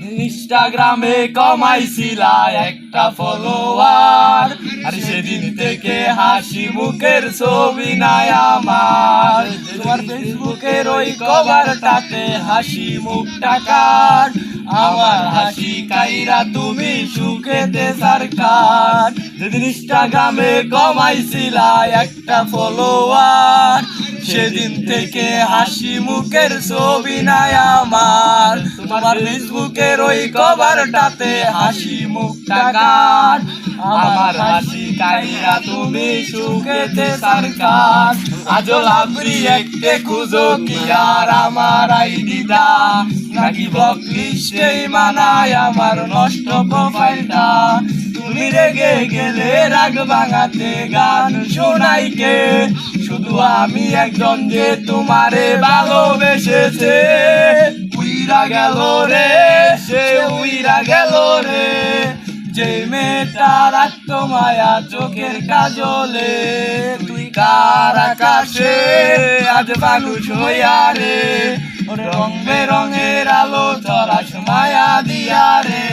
ইনস্টাগ্রামে কমাইছিলা একটা ফলোয়ার, আর সেদিন থেকে হাসি মুখের ছবি নাই আমার। তোমার ফেসবুকের ওই কভারটাতে হাসি মুখটা কার, আমার হাসি কাইরা তুমি সুখেতে সরকার। যেদিন ইনস্টাগ্রামে কমাইছিলা একটা ফলোয়ার, সেদিন থেকে হাসি মুখের ছবি নাই আমার। তোমার ফেসবুকের ওই কভারটাতে হাসি মুখটা কার, আমার হাসি কাইরা তুমি সুখেতে সরকার। আজও লাভরি একটে খুঁজো কি আর আমার আইডিটা, নাকি ব্লক লিস্টেই মানায় আমার নষ্ট প্রোফাইলটা। তুমি রেগে গেলে রাগ ভাঙাতে গান শোনাই কে, শুধু আমি একজন যে তোমারে ভালোবেসেছে। উইরা গেল রে, সে উইরা গেল রে, যে মেয়েটা রাখতো মায়া চোখের কাজলে। তুই কার আকাশে আজ মানুষ হইয়া রে, রং বেরঙের আলো চড়াস মায়া দিয়া রে।